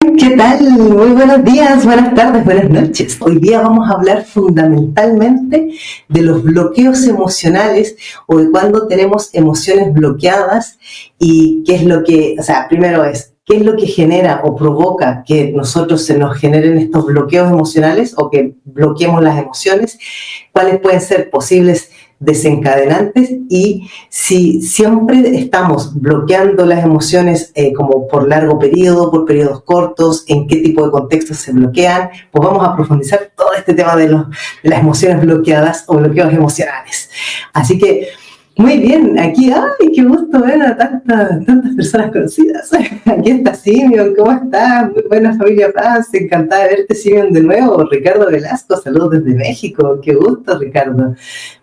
¿Qué tal? Muy buenos días, buenas tardes, buenas noches. Hoy día vamos a hablar fundamentalmente de los bloqueos emocionales o de cuando tenemos emociones bloqueadas y qué es lo que, primero qué es lo que genera o provoca que nosotros se nos generen estos bloqueos emocionales o que bloqueemos las emociones, cuáles pueden ser posibles desencadenantes y si siempre estamos bloqueando las emociones como por largo periodo, por periodos cortos, en qué tipo de contextos se bloquean, pues vamos a profundizar todo este tema de las emociones bloqueadas o bloqueos emocionales. Así que muy bien, aquí, ¡ay, qué gusto ver a tantas personas conocidas! Aquí está Simeon, ¿cómo estás? Muy buena familia Paz, encantada de verte, Simeon, de nuevo. Ricardo Velasco, saludos desde México, qué gusto, Ricardo.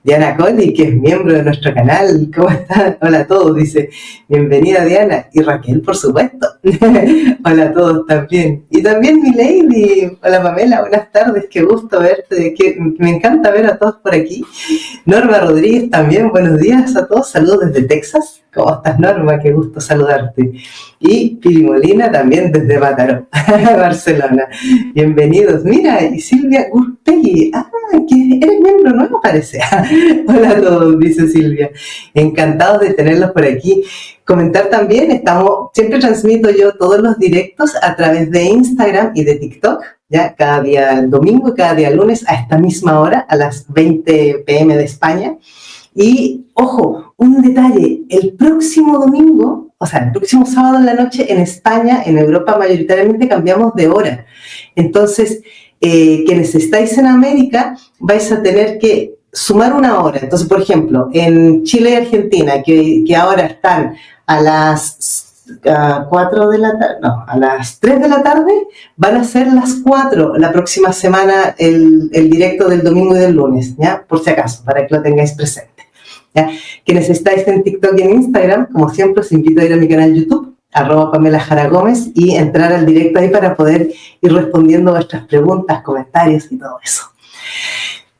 Diana Colli, que es miembro de nuestro canal, ¿cómo estás? Hola a todos, dice, bienvenida Diana. Y Raquel, por supuesto. Hola a todos también. Y también mi lady, hola Pamela, buenas tardes, qué gusto verte, me encanta ver a todos por aquí. Norma Rodríguez también, buenos días a todos, saludos desde Texas. ¿Cómo estás, Norma? Qué gusto saludarte. Y Pili Molina también desde Mataró, Barcelona. Bienvenidos. Mira, y Silvia Gurtegui, que eres miembro nuevo parece. Hola a todos, dice Silvia. Encantados de tenerlos por aquí. Comentar también, siempre transmito yo todos los directos a través de Instagram y de TikTok, ya cada día domingo y cada día lunes a esta misma hora, a las 20 p.m. de España. Y, ojo, un detalle, el próximo domingo, el próximo sábado en la noche en España, en Europa mayoritariamente cambiamos de hora. Entonces, quienes estáis en América vais a tener que sumar una hora. Entonces, por ejemplo, en Chile y Argentina, que ahora están a las 4 de la tarde, no, a las 3 de la tarde, van a ser las 4 la próxima semana el directo del domingo y del lunes, ¿ya? Por si acaso, para que lo tengáis presente. ¿Ya? Quienes estáis en TikTok y en Instagram, como siempre, os invito a ir a mi canal YouTube, @Pamela Jara Gómez, y entrar al directo ahí para poder ir respondiendo vuestras preguntas, comentarios y todo eso.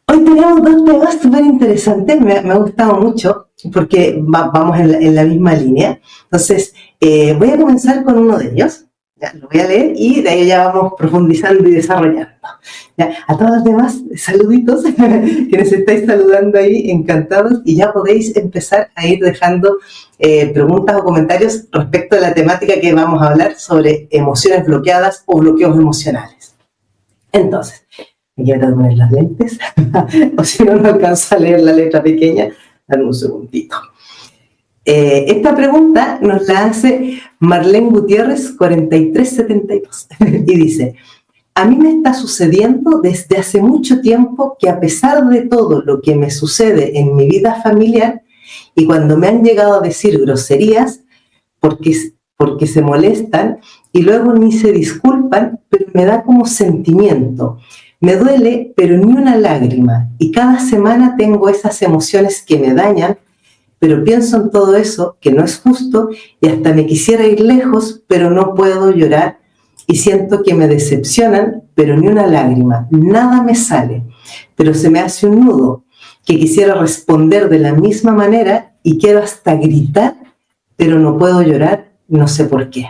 Hoy tenemos dos temas súper interesantes, me ha gustado mucho porque vamos en la misma línea. Entonces, voy a comenzar con uno de ellos, ya, lo voy a leer y de ahí ya vamos profundizando y desarrollando. Ya, a todos los demás, saluditos, quienes estáis saludando ahí, encantados, y ya podéis empezar a ir dejando preguntas o comentarios respecto a la temática que vamos a hablar sobre emociones bloqueadas o bloqueos emocionales. Entonces, me quiero poner las lentes, o si no alcanzo a leer la letra pequeña, dame un segundito. Esta pregunta nos la hace Marlene Gutiérrez, 4372, y dice: a mí me está sucediendo desde hace mucho tiempo que, a pesar de todo lo que me sucede en mi vida familiar, y cuando me han llegado a decir groserías porque se molestan y luego ni se disculpan, pero me da como sentimiento. Me duele, pero ni una lágrima, y cada semana tengo esas emociones que me dañan, pero pienso en todo eso, que no es justo, y hasta me quisiera ir lejos, pero no puedo llorar, y siento que me decepcionan, pero ni una lágrima, nada me sale, pero se me hace un nudo, que quisiera responder de la misma manera, y quiero hasta gritar, pero no puedo llorar, no sé por qué.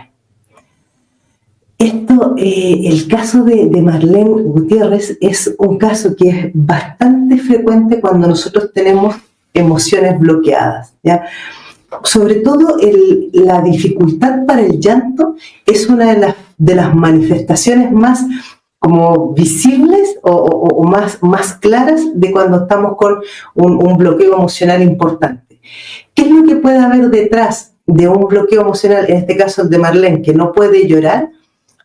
El caso de Marlene Gutiérrez es un caso que es bastante frecuente cuando nosotros tenemos emociones bloqueadas, ¿ya? Sobre todo la dificultad para el llanto es una de las manifestaciones más como visibles o más claras de cuando estamos con un bloqueo emocional importante. ¿Qué es lo que puede haber detrás de un bloqueo emocional? En este caso el de Marlene, que no puede llorar.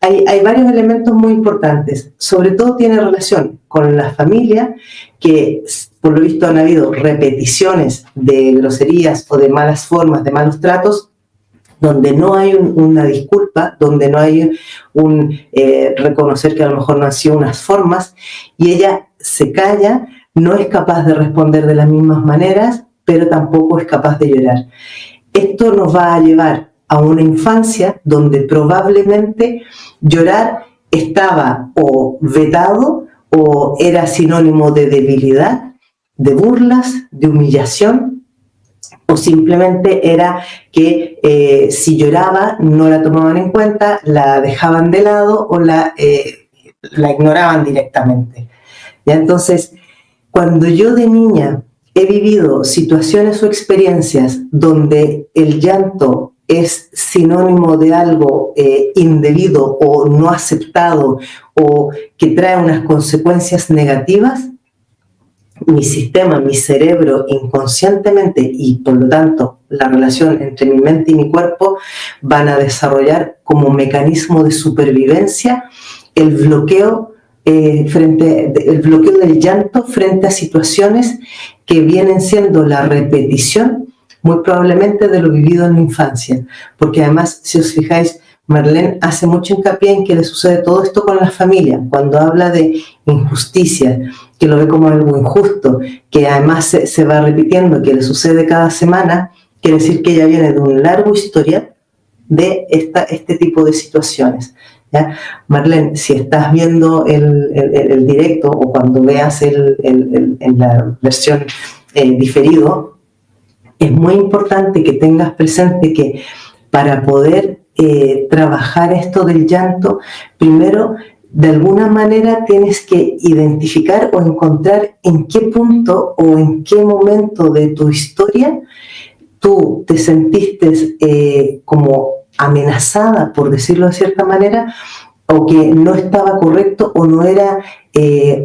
Hay varios elementos muy importantes. Sobre todo tiene relación con la familia, que por lo visto han habido repeticiones de groserías o de malas formas, de malos tratos, donde no hay una disculpa, donde no hay un reconocer que a lo mejor no han sido unas formas, y ella se calla, no es capaz de responder de las mismas maneras, pero tampoco es capaz de llorar. Esto nos va a llevar a una infancia donde probablemente llorar estaba o vetado o era sinónimo de debilidad, de burlas, de humillación, o simplemente era que si lloraba no la tomaban en cuenta, la dejaban de lado o la ignoraban directamente. ¿Ya? Entonces, cuando yo de niña he vivido situaciones o experiencias donde el llanto es sinónimo de algo indebido o no aceptado o que trae unas consecuencias negativas, mi sistema, mi cerebro inconscientemente y por lo tanto la relación entre mi mente y mi cuerpo van a desarrollar como mecanismo de supervivencia el bloqueo el bloqueo del llanto frente a situaciones que vienen siendo la repetición muy probablemente de lo vivido en la infancia, porque además, si os fijáis, Marlene hace mucho hincapié en que le sucede todo esto con la familia, cuando habla de injusticia, que lo ve como algo injusto, que además se va repitiendo, que le sucede cada semana, quiere decir que ella viene de un largo historial de este tipo de situaciones. ¿Ya? Marlene, si estás viendo el directo o cuando veas en la versión diferido, es muy importante que tengas presente que para poder trabajar esto del llanto, primero, de alguna manera tienes que identificar o encontrar en qué punto o en qué momento de tu historia tú te sentiste como amenazada, por decirlo de cierta manera, o que no estaba correcto o no era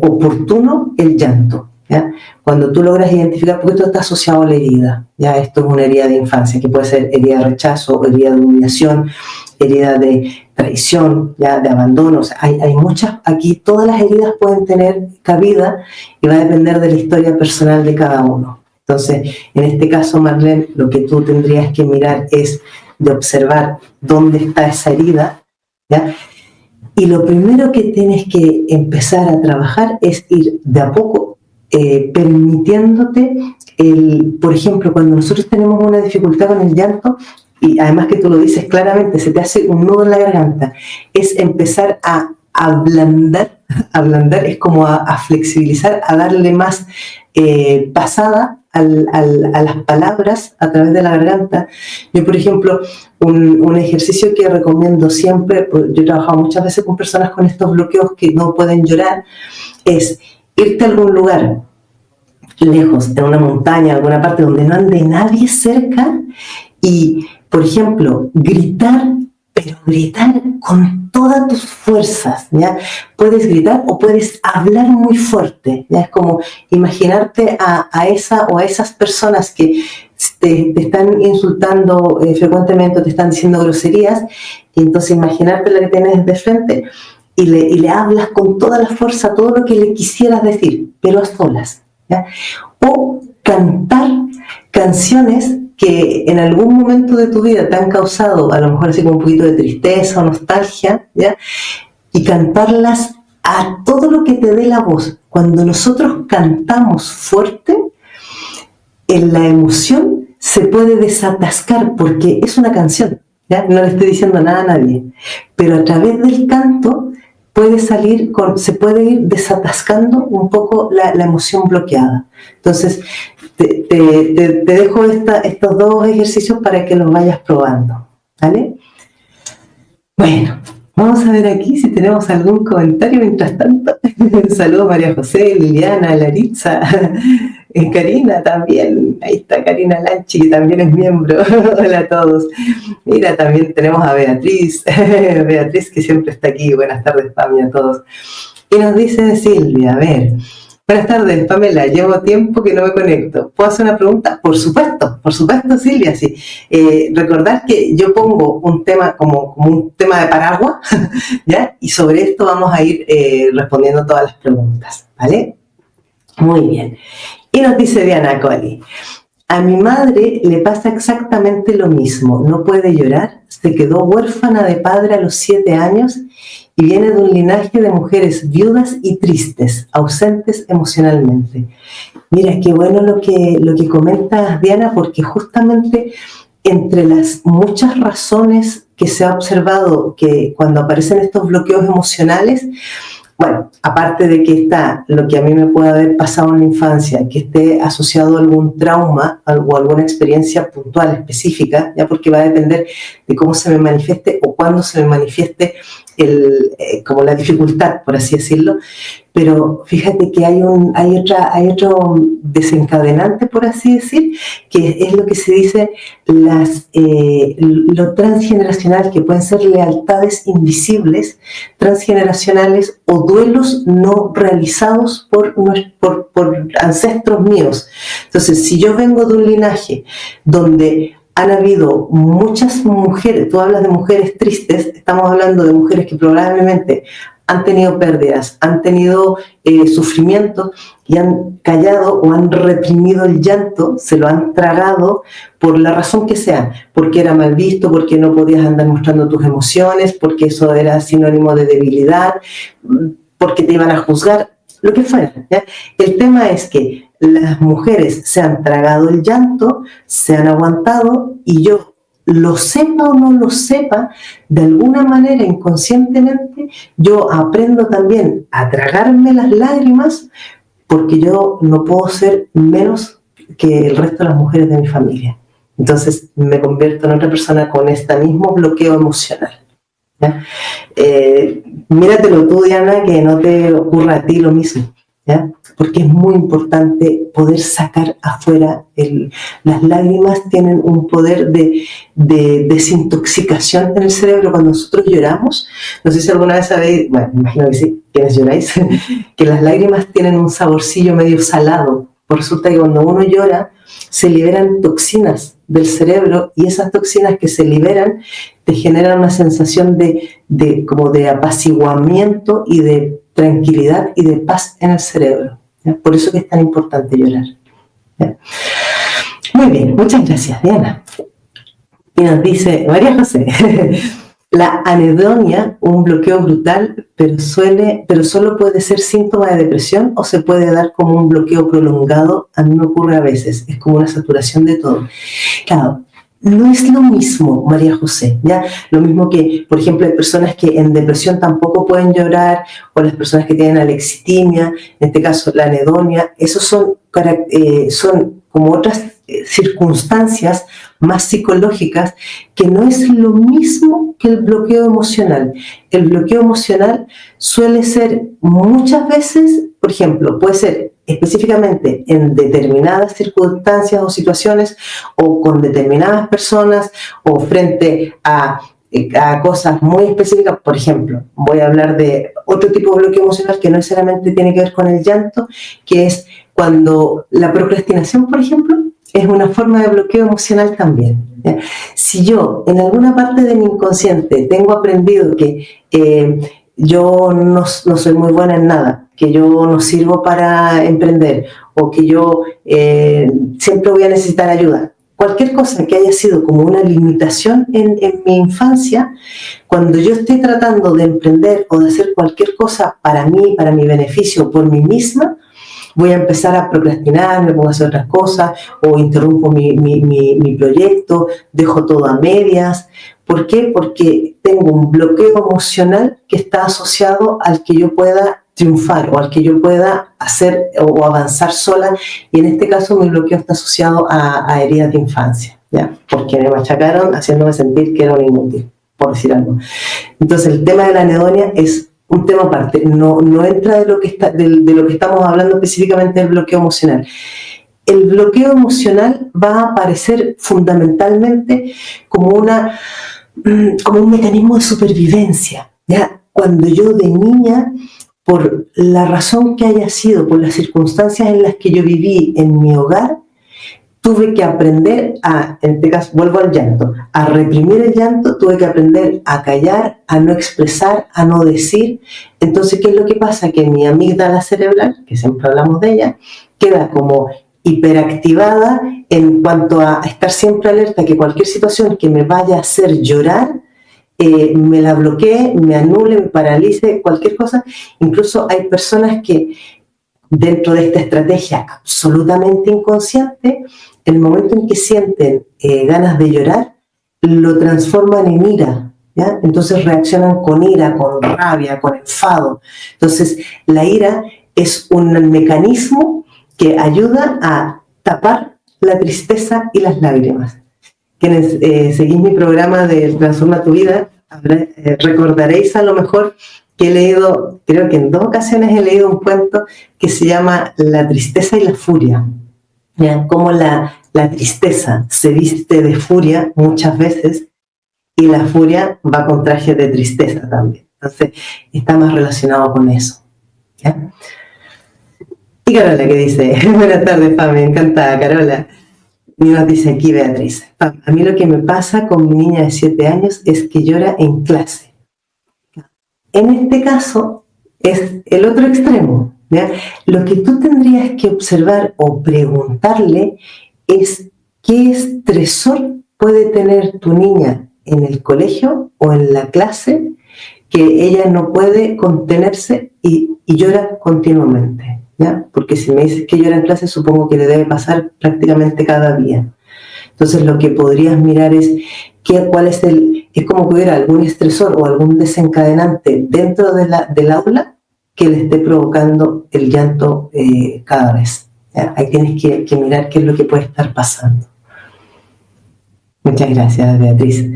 oportuno el llanto. ¿Ya? Cuando tú logras identificar, porque esto está asociado a la herida, ¿ya? Esto es una herida de infancia, que puede ser herida de rechazo, herida de humillación, herida de traición, ¿ya? De abandono. O sea, hay muchas, aquí todas las heridas pueden tener cabida y va a depender de la historia personal de cada uno. Entonces, en este caso, Marlene, lo que tú tendrías que mirar es de observar dónde está esa herida, ¿ya? Y lo primero que tienes que empezar a trabajar es ir de a poco permitiéndote, por ejemplo, cuando nosotros tenemos una dificultad con el llanto, y además que tú lo dices claramente, se te hace un nudo en la garganta, es empezar a ablandar es como a flexibilizar, a darle más pasada a las palabras a través de la garganta. Yo, por ejemplo, un ejercicio que recomiendo siempre, yo he trabajado muchas veces con personas con estos bloqueos que no pueden llorar, es irte a algún lugar lejos, en una montaña, en alguna parte donde no ande nadie cerca y, por ejemplo, gritar, pero gritar con todas tus fuerzas, ¿ya? Puedes gritar o puedes hablar muy fuerte, ¿ya? Es como imaginarte a esa o a esas personas que te están insultando frecuentemente o te están diciendo groserías, y entonces imaginarte la que tienes de frente y le hablas con toda la fuerza todo lo que le quisieras decir, pero a solas, ¿ya? O cantar canciones que en algún momento de tu vida te han causado a lo mejor así como un poquito de tristeza o nostalgia, ¿ya? Y cantarlas a todo lo que te dé la voz. Cuando nosotros cantamos fuerte, en la emoción se puede desatascar porque es una canción, ¿ya? No le estoy diciendo nada a nadie, pero a través del canto se puede ir desatascando un poco la emoción bloqueada. Entonces, te dejo estos dos ejercicios para que los vayas probando, ¿vale? Bueno, vamos a ver aquí si tenemos algún comentario mientras tanto. Saludos María José, Liliana, Laritza, Karina también. Ahí está Karina Lanchi, que también es miembro. Hola a todos. Mira, también tenemos a Beatriz, Beatriz que siempre está aquí. Buenas tardes, Pami, a todos. Y nos dice Silvia, a ver... Buenas tardes, Pamela. Llevo tiempo que no me conecto. ¿Puedo hacer una pregunta? Por supuesto, Silvia, sí. Recordad que yo pongo un tema como un tema de paraguas, ¿ya? Y sobre esto vamos a ir respondiendo todas las preguntas, ¿vale? Muy bien. Y nos dice Diana Coli, a mi madre le pasa exactamente lo mismo. No puede llorar, se quedó huérfana de padre a los 7 años y viene de un linaje de mujeres viudas y tristes, ausentes emocionalmente. Mira, qué bueno lo que comentas, Diana, porque justamente entre las muchas razones que se ha observado que cuando aparecen estos bloqueos emocionales, Bueno, aparte de que está lo que a mí me puede haber pasado en la infancia, que esté asociado a algún trauma o alguna experiencia puntual, específica, ya, porque va a depender de cómo se me manifieste o cuándo se me manifieste como la dificultad, por así decirlo. Pero fíjate que hay otro desencadenante, por así decir, que es lo que se dice lo transgeneracional, que pueden ser lealtades invisibles, transgeneracionales o duelos no realizados por ancestros míos. Entonces, si yo vengo de un linaje donde han habido muchas mujeres, tú hablas de mujeres tristes, estamos hablando de mujeres que probablemente han tenido pérdidas, han tenido sufrimientos y han callado o han reprimido el llanto, se lo han tragado por la razón que sea, porque era mal visto, porque no podías andar mostrando tus emociones, porque eso era sinónimo de debilidad, porque te iban a juzgar, lo que fuera, ¿ya? El tema es que las mujeres se han tragado el llanto, se han aguantado, y yo, lo sepa o no lo sepa, de alguna manera inconscientemente, yo aprendo también a tragarme las lágrimas, porque yo no puedo ser menos que el resto de las mujeres de mi familia. Entonces me convierto en otra persona con este mismo bloqueo emocional, ¿ya? Míratelo tú, Diana, que no te ocurra a ti lo mismo, ¿ya? Porque es muy importante poder sacar afuera. Las lágrimas tienen un poder de desintoxicación en el cerebro. Cuando nosotros lloramos, no sé si alguna vez sabéis, bueno, me imagino que sí, quienes lloráis, que las lágrimas tienen un saborcillo medio salado. Pues resulta que cuando uno llora, se liberan toxinas del cerebro, y esas toxinas que se liberan te generan una sensación como de apaciguamiento y de tranquilidad y de paz en el cerebro, ¿ya? Por eso que es tan importante llorar, ¿ya? Muy bien, muchas gracias, Diana. Y nos dice María José, la anedonia, un bloqueo brutal, pero solo puede ser síntoma de depresión, o se puede dar como un bloqueo prolongado. A mí me ocurre a veces, es como una saturación de todo. Claro, no es lo mismo, María José, ¿ya? Lo mismo que, por ejemplo, hay personas que en depresión tampoco pueden llorar, o las personas que tienen alexitimia, en este caso la anedonia. Esos son como otras circunstancias más psicológicas, que no es lo mismo que el bloqueo emocional. El bloqueo emocional suele ser muchas veces, por ejemplo, puede ser específicamente en determinadas circunstancias o situaciones, o con determinadas personas, o frente a cosas muy específicas. Por ejemplo, voy a hablar de otro tipo de bloqueo emocional que no necesariamente tiene que ver con el llanto, que es cuando la procrastinación, por ejemplo, es una forma de bloqueo emocional también, ¿ya? Si yo en alguna parte de mi inconsciente tengo aprendido que yo no soy muy buena en nada, que yo no sirvo para emprender, o que yo siempre voy a necesitar ayuda, cualquier cosa que haya sido como una limitación en mi infancia, cuando yo estoy tratando de emprender o de hacer cualquier cosa para mí, para mi beneficio, por mí misma, voy a empezar a procrastinar, me pongo a hacer otras cosas, o interrumpo mi proyecto, dejo todo a medias. ¿Por qué? Porque tengo un bloqueo emocional que está asociado al que yo pueda triunfar, o al que yo pueda hacer o avanzar sola, y en este caso mi bloqueo está asociado a heridas de infancia, ¿ya? Porque me machacaron haciéndome sentir que era un inútil, por decir algo. Entonces el tema de la anedonia es un tema aparte, no entra de lo que estamos hablando específicamente del bloqueo emocional. El bloqueo emocional va a aparecer fundamentalmente como un mecanismo de supervivencia, ¿ya? Cuando yo de niña, por la razón que haya sido, por las circunstancias en las que yo viví en mi hogar, tuve que aprender en este caso, vuelvo al llanto, a reprimir el llanto, tuve que aprender a callar, a no expresar, a no decir. Entonces, ¿qué es lo que pasa? Que mi amígdala cerebral, que siempre hablamos de ella, queda como hiperactivada en cuanto a estar siempre alerta, que cualquier situación que me vaya a hacer llorar, me la bloquee, me anule, me paralice, cualquier cosa. Incluso hay personas que, dentro de esta estrategia absolutamente inconsciente, el momento en que sienten ganas de llorar, lo transforman en ira, ¿ya? Entonces reaccionan con ira, con rabia, con enfado. Entonces la ira es un mecanismo que ayuda a tapar la tristeza y las lágrimas. Quienes seguís mi programa de Transforma tu Vida, recordaréis a lo mejor que he leído, creo que en 2 ocasiones he leído un cuento que se llama La tristeza y la furia. ¿Ya? Cómo la tristeza se viste de furia muchas veces y la furia va con traje de tristeza también. Entonces está más relacionado con eso. ¿Ya? Y Carola que dice, buenas tardes, Pame, encantada, Carola. Y nos dice aquí Beatriz, Pam, a mí lo que me pasa con mi niña de 7 años es que llora en clase. En este caso es el otro extremo, ¿ya? Lo que tú tendrías que observar o preguntarle es qué estresor puede tener tu niña en el colegio o en la clase que ella no puede contenerse y llora continuamente, ¿ya? Porque si me dices que llora en clase, supongo que le debe pasar prácticamente cada día. Entonces lo que podrías mirar es cuál es como que hubiera algún estresor o algún desencadenante dentro del aula que le esté provocando el llanto cada vez. ¿Ya? Ahí tienes que mirar qué es lo que puede estar pasando. Muchas gracias, Beatriz.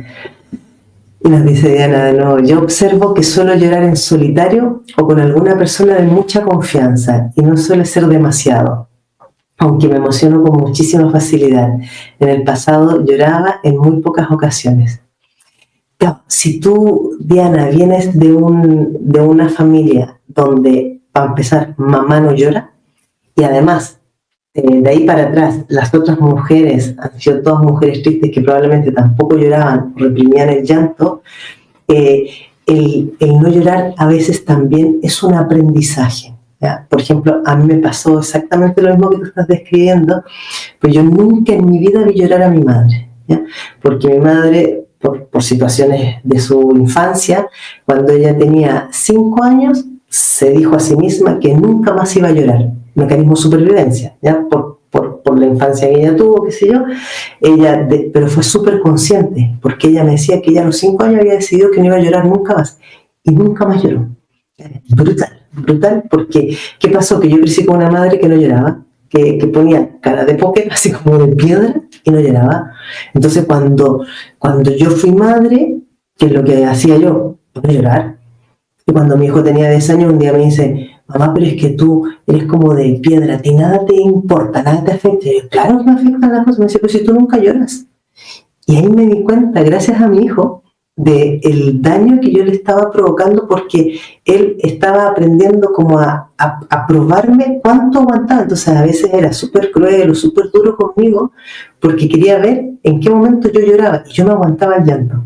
Y nos dice Diana de nuevo, yo observo que suelo llorar en solitario o con alguna persona de mucha confianza y no suele ser demasiado, aunque me emociono con muchísima facilidad. En el pasado lloraba en muy pocas ocasiones. Claro, si tú, Diana, vienes de una familia donde, para empezar, mamá no llora, y además, de ahí para atrás, las otras mujeres han sido todas mujeres tristes que probablemente tampoco lloraban, reprimían el llanto, el no llorar a veces también es un aprendizaje. ¿Ya? Por ejemplo, a mí me pasó exactamente lo mismo que tú estás describiendo, pues yo nunca en mi vida vi llorar a mi madre, ¿ya? Porque mi madre, por situaciones de su infancia, cuando ella tenía 5 años, se dijo a sí misma que nunca más iba a llorar, mecanismo de supervivencia, ¿ya? Por la infancia que ella tuvo, qué sé yo, pero fue súper consciente, porque ella me decía que ella a los 5 años había decidido que no iba a llorar nunca más, y nunca más lloró. Brutal, porque ¿qué pasó? Que yo crecí con una madre que no lloraba, que ponía cara de póker, así como de piedra, y no lloraba. Entonces cuando yo fui madre, ¿qué es lo que hacía yo? No llorar. Y cuando mi hijo tenía 10 años, un día me dice, mamá, pero es que tú eres como de piedra, a ti nada te importa, nada te afecta. Y yo, claro que me afectan las cosas. Me dice, pues si tú nunca lloras. Y ahí me di cuenta, gracias a mi hijo, del daño que yo le estaba provocando, porque él estaba aprendiendo como a probarme cuánto aguantaba. Entonces a veces era súper cruel o súper duro conmigo porque quería ver en qué momento yo lloraba y yo no aguantaba el llanto.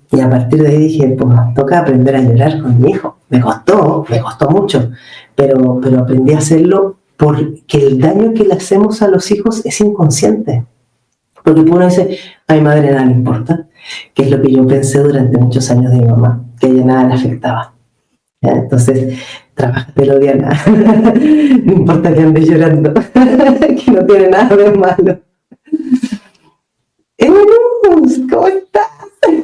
Y a partir de ahí dije, pues toca aprender a llorar con mi hijo. Me costó mucho, pero aprendí a hacerlo porque el daño que le hacemos a los hijos es inconsciente. Porque uno dice, a mi madre nada le importa, que es lo que yo pensé durante muchos años de mi mamá, que a ella nada le afectaba. ¿Ya? Entonces, trabájatelo, Diana. No importa que andes llorando, que no tiene nada de malo. Luz, ¿cómo estás?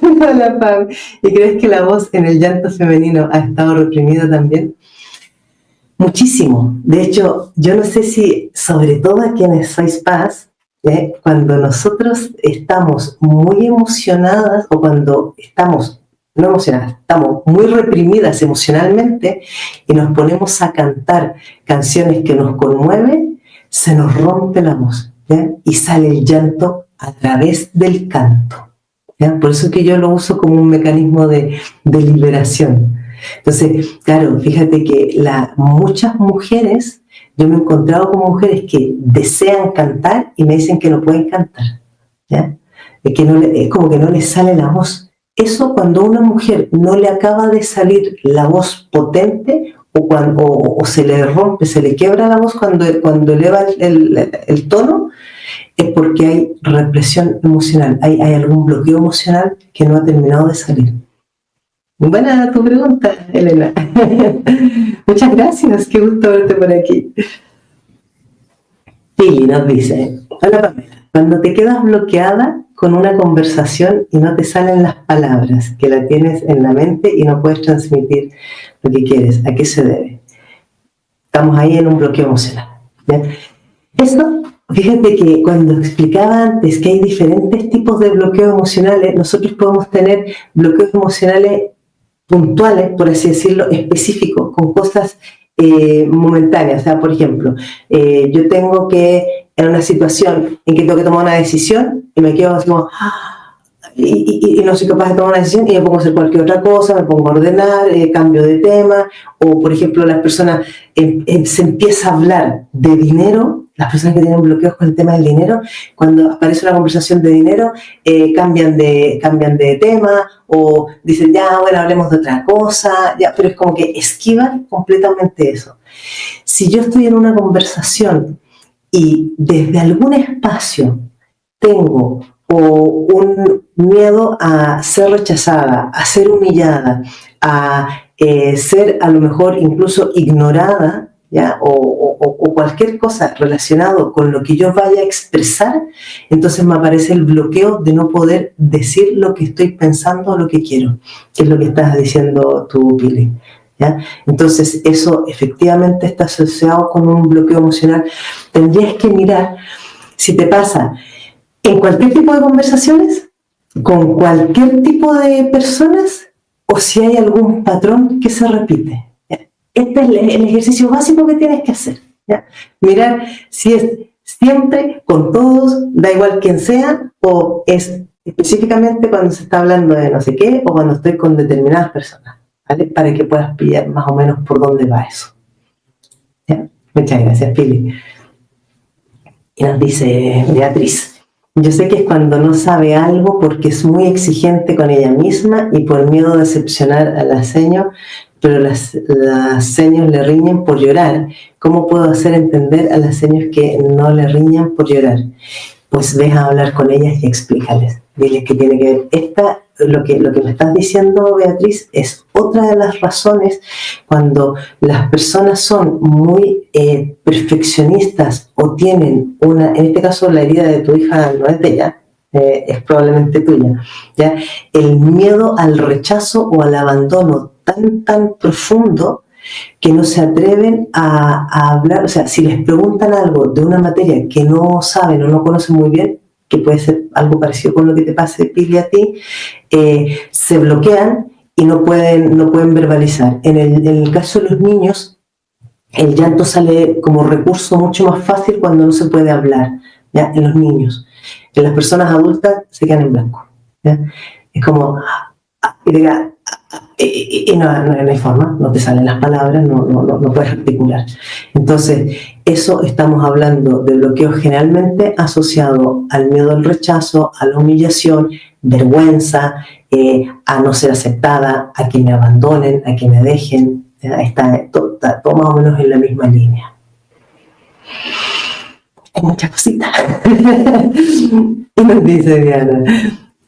Hola, Pam. ¿Y crees que la voz en el llanto femenino ha estado reprimida también? Muchísimo. De hecho, yo no sé si, sobre todo a quienes sois paz, cuando nosotros estamos muy emocionadas o cuando estamos, no emocionadas, estamos muy reprimidas emocionalmente y nos ponemos a cantar canciones que nos conmueven, se nos rompe la voz, ¿ya? Y sale el llanto a través del canto, ¿ya? Por eso que yo lo uso como un mecanismo de liberación. Entonces, claro, fíjate que muchas mujeres, yo me he encontrado con mujeres que desean cantar y me dicen que no pueden cantar, ¿ya? Es como que no les sale la voz. Eso cuando a una mujer no le acaba de salir la voz potente o se le rompe, se le quiebra la voz cuando eleva el tono, es porque hay represión emocional, hay algún bloqueo emocional que no ha terminado de salir. Buena tu pregunta, Elena. Muchas gracias, qué gusto verte por aquí. Pili nos dice, hola Pamela, Cuando te quedas bloqueada con una conversación y no te salen las palabras, que la tienes en la mente y no puedes transmitir lo que quieres, ¿a qué se debe? Estamos ahí en un bloqueo emocional, ¿ya? Esto, fíjate que cuando explicaba antes que hay diferentes tipos de bloqueos emocionales, nosotros podemos tener bloqueos emocionales puntuales, por así decirlo, específicos, con cosas momentáneas. O sea, por ejemplo, yo tengo que, en una situación en que tengo que tomar una decisión y me quedo así como, y no soy capaz de tomar una decisión y me pongo a hacer cualquier otra cosa, me pongo a ordenar, cambio de tema, o por ejemplo las personas se empieza a hablar de dinero, las personas que tienen bloqueos con el tema del dinero, cuando aparece una conversación de dinero, cambian de tema, o dicen, ya, bueno, hablemos de otra cosa, ya, pero es como que esquivan completamente eso. Si yo estoy en una conversación y desde algún espacio tengo o un miedo a ser rechazada, a ser humillada, a ser a lo mejor incluso ignorada, ¿ya? O cualquier cosa relacionado con lo que yo vaya a expresar, entonces me aparece el bloqueo de no poder decir lo que estoy pensando o lo que quiero, que es lo que estás diciendo tú, Pili, ¿ya? Entonces eso efectivamente está asociado con un bloqueo emocional. Tendrías que mirar si te pasa en cualquier tipo de conversaciones, con cualquier tipo de personas, o si hay algún patrón que se repite. Este es el ejercicio básico que tienes que hacer, ¿ya? Mirar si es siempre, con todos, da igual quién sea, o es específicamente cuando se está hablando de no sé qué, o cuando estoy con determinadas personas, ¿vale? Para que puedas pillar más o menos por dónde va eso, ¿ya? Muchas gracias, Pili. Y nos dice Beatriz, yo sé que es cuando no sabe algo porque es muy exigente con ella misma y por miedo a decepcionar a la seño, pero las seños le riñen por llorar. ¿Cómo puedo hacer entender a las seños que no le riñan por llorar? Pues ves a hablar con ellas y explícales. Diles que tiene que ver. Lo que me estás diciendo, Beatriz, es otra de las razones cuando las personas son muy perfeccionistas o tienen una, en este caso la herida de tu hija no es de ella, es probablemente tuya, ¿ya? El miedo al rechazo o al abandono tan profundo que no se atreven a hablar. O sea, si les preguntan algo de una materia que no saben o no conocen muy bien, que puede ser algo parecido con lo que te pase, Pili, a ti, se bloquean y no pueden verbalizar. En el caso de los niños, el llanto sale como recurso mucho más fácil cuando no se puede hablar, ¿ya? En los niños. En las personas adultas se quedan en blanco, ¿ya? Es como, y no hay forma, no te salen las palabras, no puedes articular. Entonces, eso estamos hablando de bloqueo generalmente asociado al miedo al rechazo, a la humillación, vergüenza, a no ser aceptada, a que me abandonen, a que me dejen. Está todo más o menos en la misma línea. Hay muchas cositas. Y nos dice Diana,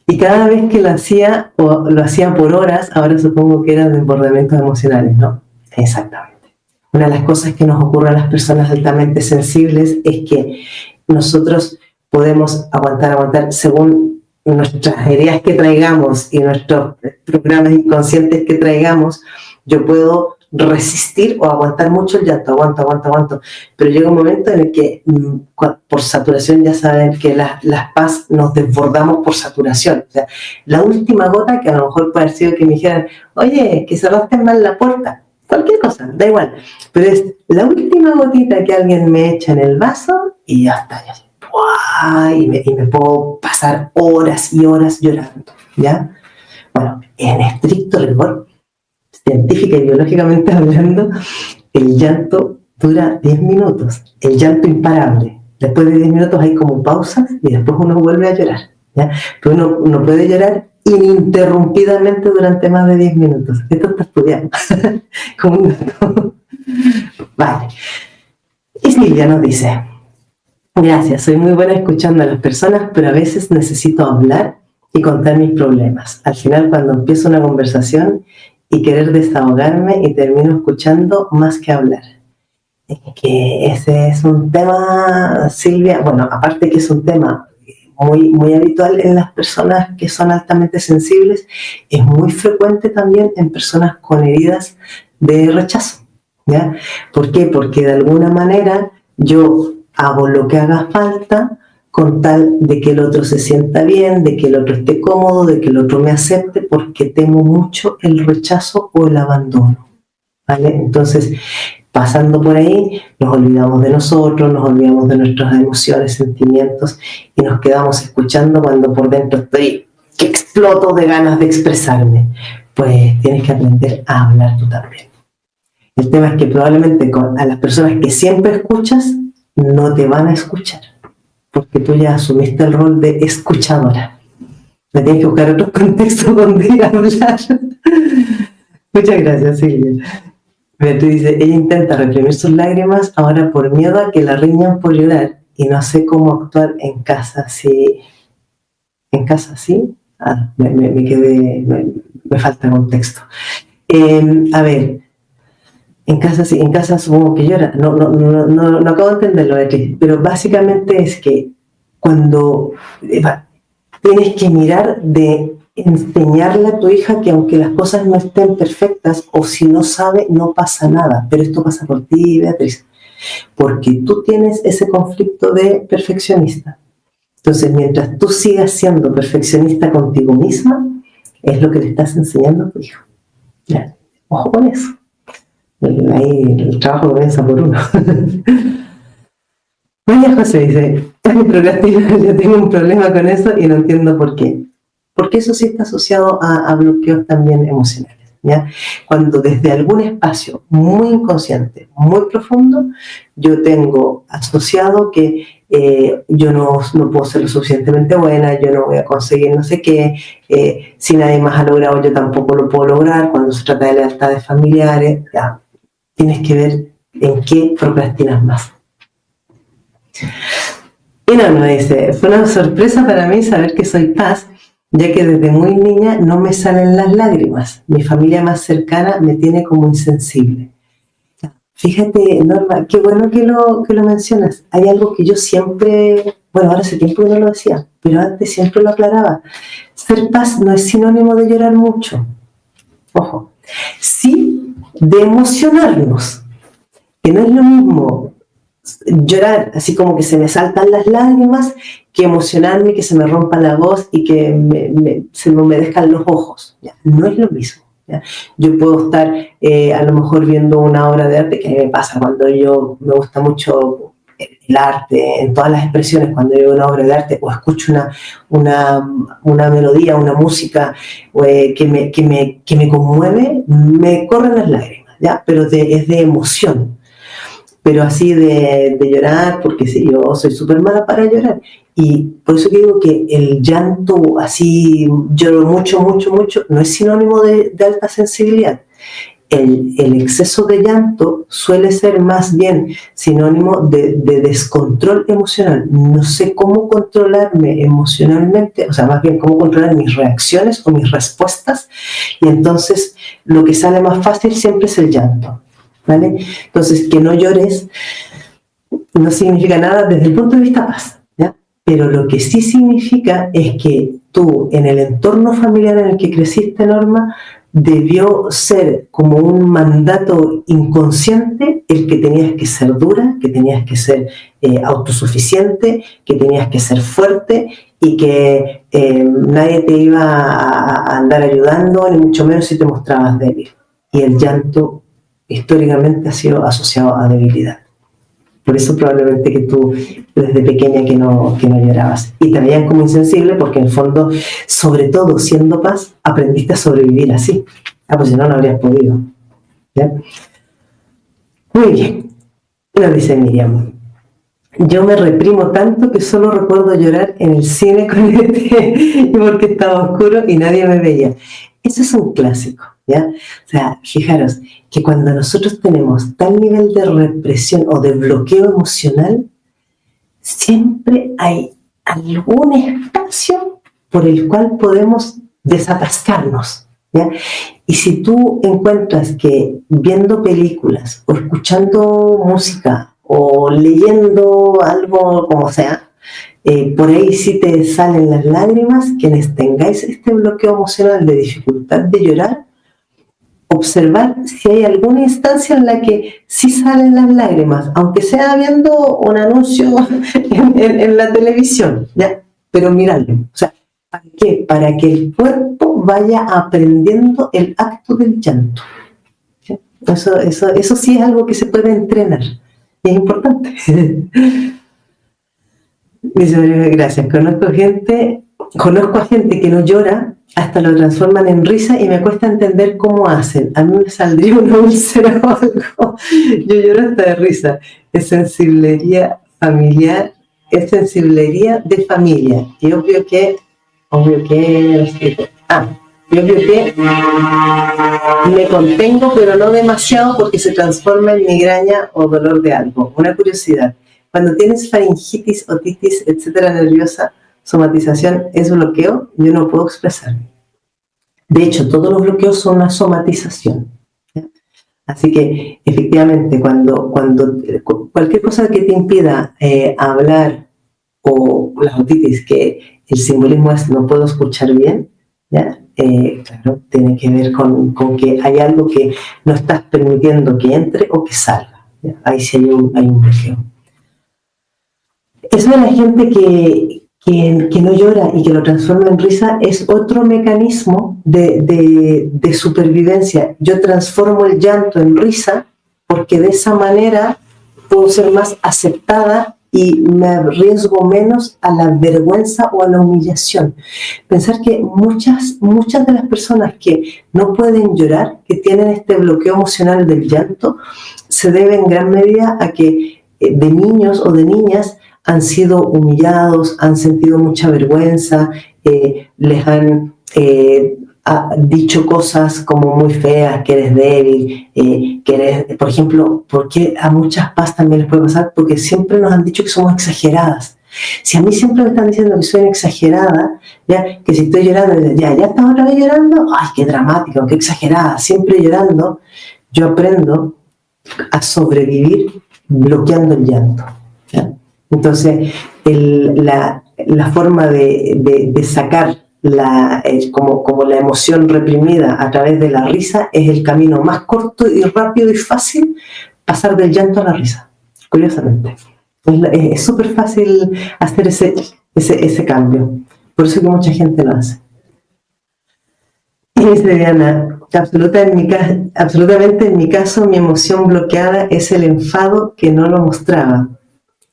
y cada vez que lo hacía por horas, ahora supongo que eran desbordamientos emocionales, ¿no? Exactamente. Una de las cosas que nos ocurre a las personas altamente sensibles es que nosotros podemos aguantar según nuestras heridas que traigamos y nuestros programas inconscientes que traigamos. Yo puedo resistir o aguantar mucho el llanto, aguanto, pero llega un momento en el que por saturación, ya saben que las PAS nos desbordamos por saturación. O sea, la última gota, que a lo mejor puede haber sido que me dijeran, oye, que cerraste mal la puerta, cualquier cosa, da igual, pero es la última gotita que alguien me echa en el vaso y ya está, y me puedo pasar horas y horas llorando, ¿ya? Bueno, en estricto rigor, científica y biológicamente hablando, el llanto dura 10 minutos, el llanto imparable. Después de 10 minutos hay como pausas y después uno vuelve a llorar, ¿ya? Pero uno no puede llorar ininterrumpidamente durante más de 10 minutos. Esto está estudiado. Como un dato. Vale. Y Silvia nos dice, gracias, soy muy buena escuchando a las personas, pero a veces necesito hablar y contar mis problemas. Al final, cuando empiezo una conversación y querer desahogarme y termino escuchando más que hablar. Que ese es un tema, Silvia, bueno, aparte que es un tema muy habitual en las personas que son altamente sensibles, es muy frecuente también en personas con heridas de rechazo, ¿ya? ¿Por qué? Porque de alguna manera yo hago lo que haga falta con tal de que el otro se sienta bien, de que el otro esté cómodo, de que el otro me acepte, porque temo mucho el rechazo o el abandono, ¿vale? Entonces, pasando por ahí, nos olvidamos de nosotros, nos olvidamos de nuestras emociones, sentimientos, y nos quedamos escuchando cuando por dentro estoy que exploto de ganas de expresarme. Pues tienes que aprender a hablar tú también. El tema es que probablemente a las personas que siempre escuchas, no te van a escuchar, porque tú ya asumiste el rol de escuchadora. Me tienes que buscar otro contexto donde ir a hablar. Muchas gracias, Silvia. Tú dices, ella intenta reprimir sus lágrimas ahora por miedo a que la riñan por llorar y no sé cómo actuar en casa. ¿Sí? ¿En casa sí? Me quedé, me falta contexto. A ver, en casa sí, en casa supongo que llora. No acabo de entenderlo, Beatriz, pero básicamente es que cuando tienes que mirar de enseñarle a tu hija que aunque las cosas no estén perfectas o si no sabe, no pasa nada. Pero esto pasa por ti, Beatriz, porque tú tienes ese conflicto de perfeccionista. Entonces, mientras tú sigas siendo perfeccionista contigo misma, es lo que le estás enseñando a tu hijo. Ya, ojo con eso. Ahí el trabajo comienza por uno. María José dice, yo tengo un problema con eso y no entiendo por qué. Porque eso sí está asociado a bloqueos también emocionales, ¿ya? Cuando desde algún espacio muy inconsciente, muy profundo, yo tengo asociado que yo no puedo ser lo suficientemente buena, yo no voy a conseguir no sé qué, si nadie más ha logrado, yo tampoco lo puedo lograr, cuando se trata de lealtades familiares, ya, tienes que ver en qué procrastinas más. Y no, me dice, fue una sorpresa para mí saber que soy paz, ya que desde muy niña no me salen las lágrimas. Mi familia más cercana me tiene como insensible. Fíjate, Norma, qué bueno que lo mencionas. Hay algo que yo siempre, bueno, ahora hace tiempo que no lo decía, pero antes siempre lo aclaraba. Ser paz no es sinónimo de llorar mucho. Ojo, sí de emocionarnos, que no es lo mismo llorar así como que se me saltan las lágrimas que emocionarme, que se me rompa la voz y que se me humedezcan los ojos. ¿Ya? No es lo mismo. ¿Ya? Yo puedo estar a lo mejor viendo una obra de arte, que a mí me pasa cuando yo me gusta mucho el arte, en todas las expresiones, cuando yo veo una obra de arte o escucho una melodía, una música que me conmueve, me corren las lágrimas, ¿ya? Pero es de emoción. Pero así de llorar, porque sí, yo soy súper mala para llorar. Y por eso que digo que el llanto, así lloro mucho, no es sinónimo de alta sensibilidad. El exceso de llanto suele ser más bien sinónimo de descontrol emocional. No sé cómo controlarme emocionalmente, o sea, más bien cómo controlar mis reacciones o mis respuestas, y entonces lo que sale más fácil siempre es el llanto. ¿Vale? Entonces, que no llores no significa nada desde el punto de vista paz, ¿ya? Pero lo que sí significa es que tú, en el entorno familiar en el que creciste, Norma, debió ser como un mandato inconsciente el que tenías que ser dura, que tenías que ser autosuficiente, que tenías que ser fuerte y que nadie te iba a andar ayudando, ni mucho menos si te mostrabas débil. Y el llanto históricamente ha sido asociado a debilidad. Por eso probablemente que tú desde pequeña que no llorabas. Y te veían como insensible porque en el fondo, sobre todo siendo paz, aprendiste a sobrevivir así. Pues si no, no habrías podido. ¿Ya? Muy bien. Nos dice Miriam. Yo me reprimo tanto que solo recuerdo llorar en el cine con ET porque estaba oscuro y nadie me veía. Eso es un clásico, ¿ya? O sea, fijaros que cuando nosotros tenemos tal nivel de represión o de bloqueo emocional, siempre hay algún espacio por el cual podemos desatascarnos, ¿ya? Y si tú encuentras que viendo películas o escuchando música o leyendo algo como sea, por ahí sí te salen las lágrimas. Quienes tengáis este bloqueo emocional de dificultad de llorar, observar si hay alguna instancia en la que sí salen las lágrimas, aunque sea viendo un anuncio en la televisión, ¿ya? Pero mirarlo. O sea, ¿para qué? Para que el cuerpo vaya aprendiendo el acto del llanto. ¿Sí? Eso sí es algo que se puede entrenar y es importante. Dice, gracias. Conozco a gente que no llora, hasta lo transforman en risa y me cuesta entender cómo hacen. A mí me saldría una úlcera o algo. Yo lloro hasta de risa. Es sensiblería familiar, es sensiblería de familia. Y obvio que me contengo, pero no demasiado porque se transforma en migraña o dolor de algo. Una curiosidad. Cuando tienes faringitis, otitis, etcétera, nerviosa, somatización, ¿es bloqueo? Yo no puedo expresarme. De hecho, todos los bloqueos son una somatización. ¿Ya? Así que, efectivamente, cuando cualquier cosa que te impida hablar, o la otitis, que el simbolismo es no puedo escuchar bien, ¿ya? Claro, tiene que ver con que hay algo que no estás permitiendo que entre o que salga. ¿Ya? Ahí sí hay un bloqueo. Eso de la gente que no llora y que lo transforma en risa es otro mecanismo de supervivencia. Yo transformo el llanto en risa porque de esa manera puedo ser más aceptada y me arriesgo menos a la vergüenza o a la humillación. Pensar que muchas de las personas que no pueden llorar, que tienen este bloqueo emocional del llanto, se debe en gran medida a que de niños o de niñas han sido humillados, han sentido mucha vergüenza, les han dicho cosas como muy feas, que eres débil, que eres, por ejemplo, porque a muchas PAS también les puede pasar, porque siempre nos han dicho que somos exageradas. Si a mí siempre me están diciendo que soy exagerada, ¿ya? Que si estoy llorando, ya estás otra vez llorando, ay, qué dramático, qué exagerada, siempre llorando, yo aprendo a sobrevivir bloqueando el llanto. ¿Ya? Entonces, la forma de sacar como la emoción reprimida a través de la risa es el camino más corto y rápido y fácil, pasar del llanto a la risa, curiosamente. Es súper fácil hacer ese cambio, por eso que mucha gente lo hace. Y dice Diana, absolutamente en mi caso mi emoción bloqueada es el enfado que no lo mostraba.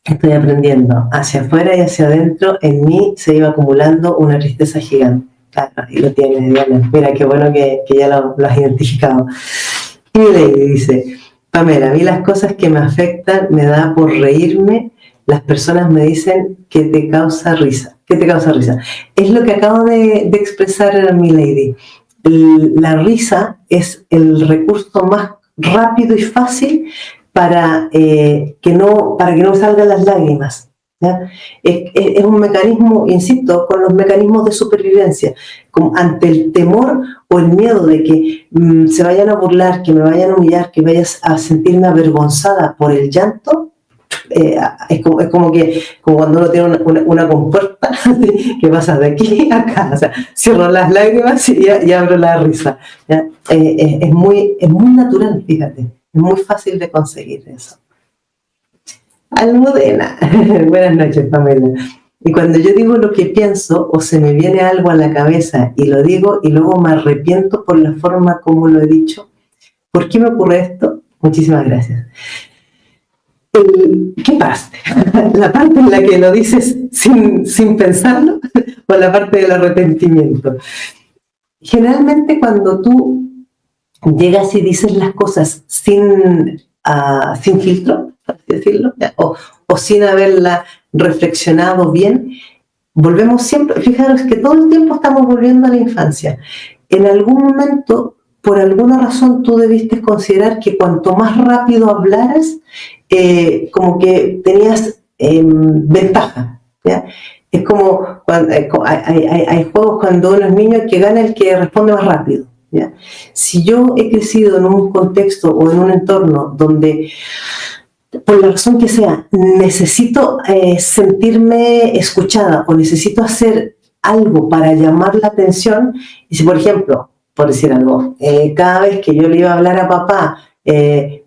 Estoy aprendiendo. Hacia afuera y hacia adentro, en mí se iba acumulando una tristeza gigante. Claro, y lo tienes, Diana. Mira, qué bueno que ya lo has identificado. Y Lady dice, Pamela, a mí las cosas que me afectan me da por reírme. Las personas me dicen que te causa risa. ¿Qué te causa risa? Es lo que acabo de expresar, mi Lady. La risa es el recurso más rápido y fácil para que no salgan las lágrimas. ¿Ya? Es un mecanismo, insisto, con los mecanismos de supervivencia, como ante el temor o el miedo de que se vayan a burlar, que me vayan a humillar, que vayas a sentirme avergonzada por el llanto. Es como cuando uno tiene una compuerta que pasa de aquí a acá, o sea, cierro las lágrimas y abro la risa. ¿Ya? Es muy natural, fíjate. Es muy fácil de conseguir eso. Almudena, buenas noches, Pamela. Y cuando yo digo lo que pienso o se me viene algo a la cabeza y lo digo y luego me arrepiento por la forma como lo he dicho, ¿por qué me ocurre esto? Muchísimas gracias. ¿Qué parte? ¿La parte en la que lo dices sin pensarlo o la parte del arrepentimiento? Generalmente cuando tú llegas y dices las cosas sin filtro, por así decirlo, o sin haberla reflexionado bien, volvemos siempre, fijaros que todo el tiempo estamos volviendo a la infancia. En algún momento, por alguna razón, tú debiste considerar que cuanto más rápido hablaras, como que tenías ventaja, ¿ya? Es como cuando, hay juegos cuando uno es niño que gana el que responde más rápido. ¿Ya? Si yo he crecido en un contexto o en un entorno donde por la razón que sea, necesito sentirme escuchada o necesito hacer algo para llamar la atención, y si por ejemplo, por decir algo, cada vez que yo le iba a hablar a papá,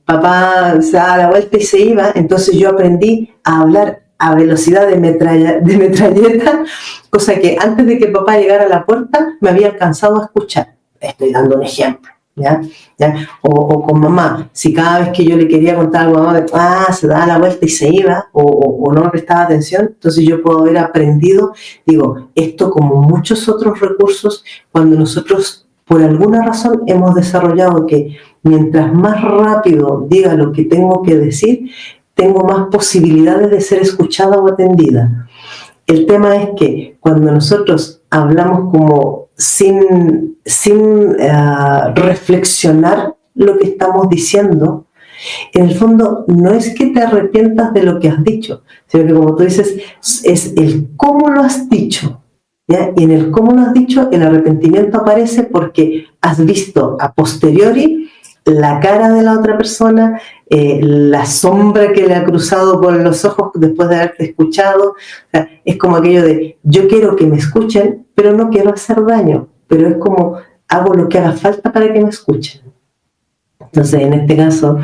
papá se daba la vuelta y se iba, entonces yo aprendí a hablar a velocidad de metralleta, cosa que antes de que papá llegara a la puerta me había alcanzado a escuchar. Estoy dando un ejemplo. ¿Ya? ¿Ya? O con mamá, si cada vez que yo le quería contar algo a mamá, se daba la vuelta y se iba, o no me prestaba atención, entonces yo puedo haber aprendido, digo, esto como muchos otros recursos, cuando nosotros por alguna razón hemos desarrollado que mientras más rápido diga lo que tengo que decir, tengo más posibilidades de ser escuchada o atendida. El tema es que cuando nosotros hablamos como sin reflexionar lo que estamos diciendo, en el fondo no es que te arrepientas de lo que has dicho, sino que como tú dices, es el cómo lo has dicho. ¿Ya? Y en el cómo lo has dicho, el arrepentimiento aparece porque has visto a posteriori la cara de la otra persona, la sombra que le ha cruzado por los ojos después de haberte escuchado. O sea, es como aquello de, yo quiero que me escuchen, pero no quiero hacer daño, pero es como, hago lo que haga falta para que me escuchen. Entonces, en este caso,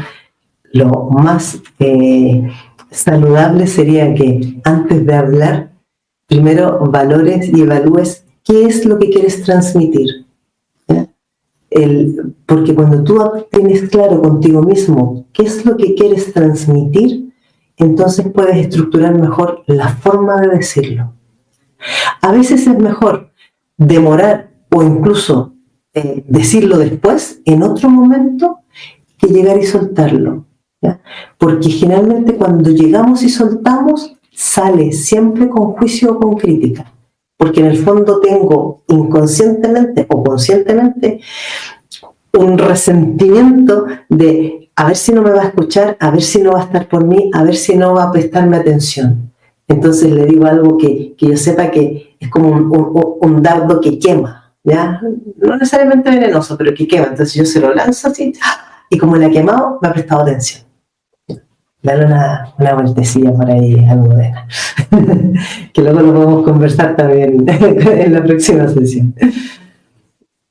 lo más saludable sería que antes de hablar, primero valores y evalúes qué es lo que quieres transmitir. Porque cuando tú tienes claro contigo mismo qué es lo que quieres transmitir, entonces puedes estructurar mejor la forma de decirlo. A veces es mejor demorar o incluso decirlo después, en otro momento, que llegar y soltarlo. ¿Ya? Porque generalmente cuando llegamos y soltamos, sale siempre con juicio o con crítica. Porque en el fondo tengo inconscientemente o conscientemente un resentimiento de a ver si no me va a escuchar, a ver si no va a estar por mí, a ver si no va a prestarme atención. Entonces le digo algo que yo sepa que es como un dardo que quema, ¿ya? No necesariamente venenoso, pero que quema. Entonces yo se lo lanzo así y como le ha quemado, me ha prestado atención. Dale una vueltecilla por ahí, Almudena. Que luego lo podemos conversar también en la próxima sesión.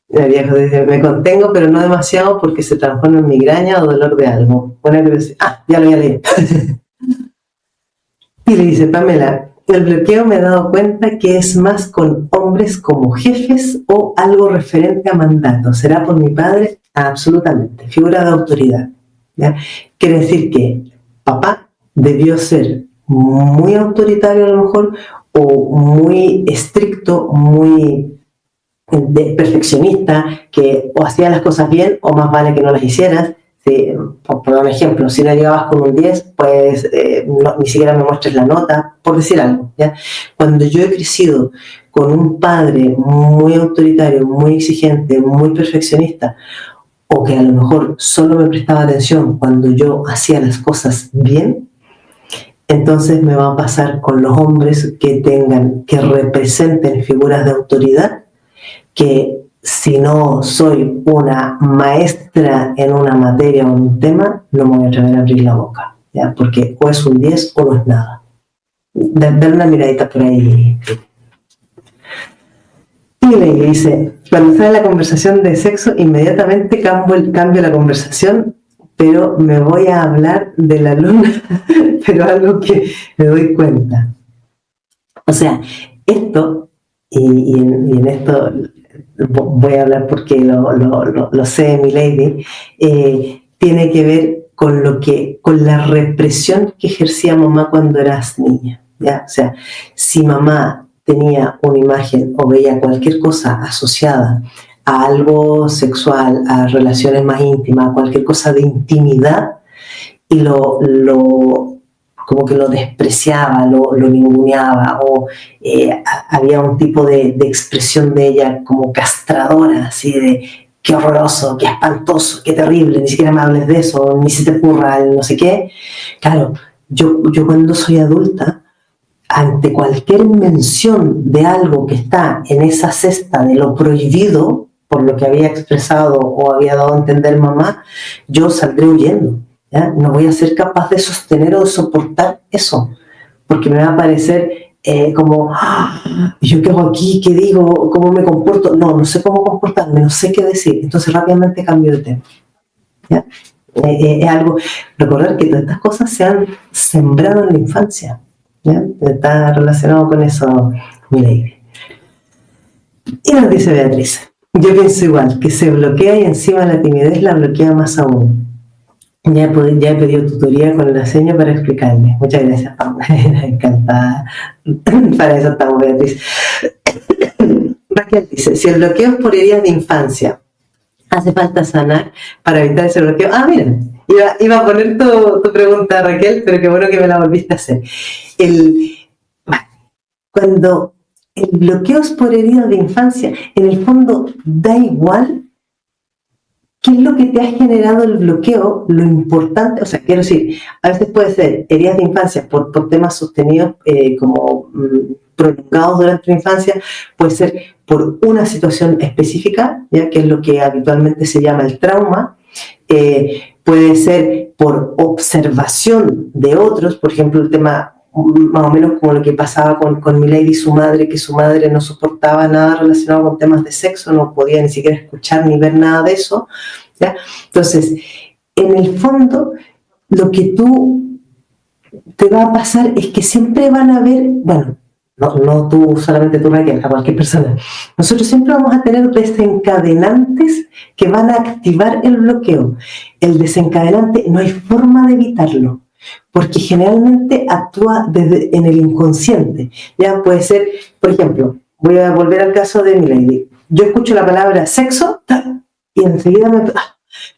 El viejo dice, me contengo, pero no demasiado porque se transforma en migraña o dolor de algo. Ya lo leí. Y le dice, Pamela, el bloqueo me he dado cuenta que es más con hombres como jefes o algo referente a mandato. ¿Será por mi padre? Absolutamente. Figura de autoridad. ¿Ya? Quiere decir que papá debió ser muy autoritario a lo mejor, o muy estricto, muy perfeccionista, que o hacías las cosas bien o más vale que no las hicieras. Sí, por un ejemplo, si no llegabas con un 10, pues ni siquiera me muestres la nota, por decir algo. ¿Ya? Cuando yo he crecido con un padre muy autoritario, muy exigente, muy perfeccionista, o que a lo mejor solo me prestaba atención cuando yo hacía las cosas bien, entonces me va a pasar con los hombres que representen figuras de autoridad, que si no soy una maestra en una materia o en un tema, no me voy a atrever a abrir la boca, ¿ya? Porque o es un 10 o no es nada. Dale una miradita por ahí. Y le dice, cuando sale la conversación de sexo, inmediatamente cambio la conversación, pero me voy a hablar de la luna, pero algo que me doy cuenta. O sea, esto, y en esto voy a hablar porque lo sé, mi lady, tiene que ver con la represión que ejercía mamá cuando eras niña, ¿ya? O sea, si mamá tenía una imagen o veía cualquier cosa asociada a algo sexual, a relaciones más íntimas, a cualquier cosa de intimidad, y como que lo despreciaba, lo ninguneaba, o había un tipo de expresión de ella como castradora, así de qué horroroso, qué espantoso, qué terrible, ni siquiera me hables de eso, ni se te ocurra no sé qué. Claro, yo cuando soy adulta, ante cualquier mención de algo que está en esa cesta de lo prohibido, por lo que había expresado o había dado a entender mamá, yo saldré huyendo. ¿ya? No voy a ser capaz de sostener o de soportar eso, porque me va a parecer como, ¿yo qué hago aquí? ¿Qué digo? ¿Cómo me comporto? No sé cómo comportarme, no sé qué decir. Entonces rápidamente cambio de tema. ¿Ya? Es algo, recordar que todas estas cosas se han sembrado en la infancia. ¿Ya? Está relacionado con eso, mi lady. Y nos dice Beatriz, yo pienso igual, que se bloquea y encima la timidez la bloquea más aún. Ya he pedido tutoría con la seña para explicarme. Muchas gracias, Paula. Encantada. Para eso estamos, Beatriz. Raquel dice, si el bloqueo es por heridas de infancia, hace falta sanar para evitar ese bloqueo. Mira, iba a poner tu pregunta, Raquel, pero qué bueno que me la volviste a hacer. Cuando el bloqueo es por heridas de infancia, en el fondo da igual qué es lo que te ha generado el bloqueo. Lo importante, o sea, quiero decir, a veces puede ser heridas de infancia por temas sostenidos como prolongados durante la infancia, puede ser por una situación específica, ya que es lo que habitualmente se llama el trauma, puede ser por observación de otros, por ejemplo, el tema más o menos como lo que pasaba con Milady y su madre, que su madre no soportaba nada relacionado con temas de sexo, no podía ni siquiera escuchar ni ver nada de eso, ¿ya? Entonces, en el fondo, lo que te va a pasar es que siempre van a haber, bueno, no tú, solamente tú, Raquel, a cualquier persona, nosotros siempre vamos a tener desencadenantes que van a activar el bloqueo. El desencadenante no hay forma de evitarlo, porque generalmente actúa en el inconsciente. Ya puede ser, por ejemplo, voy a volver al caso de Milady. Yo escucho la palabra sexo y enseguida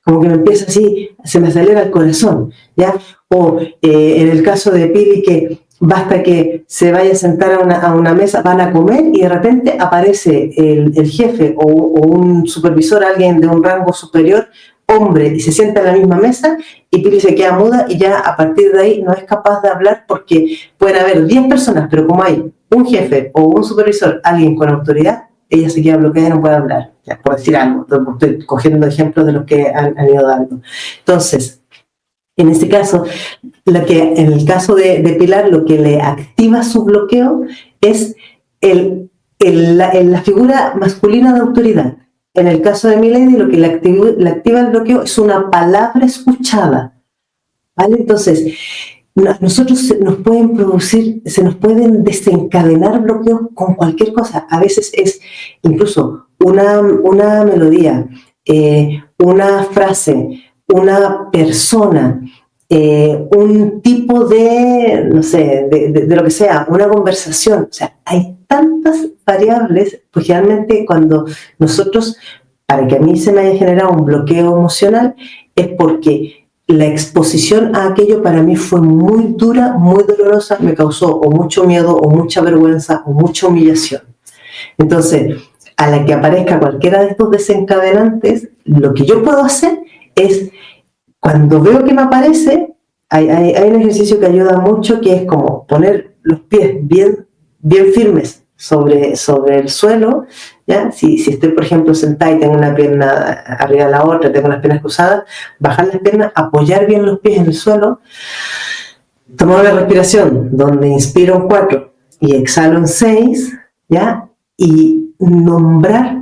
como que me empieza así, se me acelera el corazón, ¿ya? O en el caso de Pili, que basta que se vaya a sentar a una mesa, van a comer y de repente aparece el jefe o un supervisor, alguien de un rango superior, hombre, y se sienta en la misma mesa y Pili se queda muda y ya a partir de ahí no es capaz de hablar, porque pueden haber 10 personas, pero como hay un jefe o un supervisor, alguien con autoridad, ella se queda bloqueada y no puede hablar, ya, por decir algo. Estoy cogiendo ejemplos de los que han ido dando. Entonces, en este caso, en el caso de Pilar, lo que le activa su bloqueo es la figura masculina de autoridad. En el caso de Milady, lo que le activa el bloqueo es una palabra escuchada, ¿vale? Entonces, nosotros se nos pueden desencadenar bloqueos con cualquier cosa. A veces es incluso una melodía, una frase, una persona, un tipo de, no sé, de lo que sea, una conversación. O sea, hay tantas variables, pues generalmente cuando nosotros, para que a mí se me haya generado un bloqueo emocional, es porque la exposición a aquello para mí fue muy dura, muy dolorosa, me causó o mucho miedo, o mucha vergüenza, o mucha humillación. Entonces, a la que aparezca cualquiera de estos desencadenantes, lo que yo puedo hacer es, cuando veo que me aparece, hay un ejercicio que ayuda mucho, que es como poner los pies bien firmes sobre el suelo, ¿ya? Si estoy, por ejemplo, sentada y tengo una pierna arriba de la otra, tengo las piernas cruzadas, bajar las piernas, apoyar bien los pies en el suelo, tomar una respiración donde inspiro en 4 y exhalo en 6, ¿ya? Y nombrar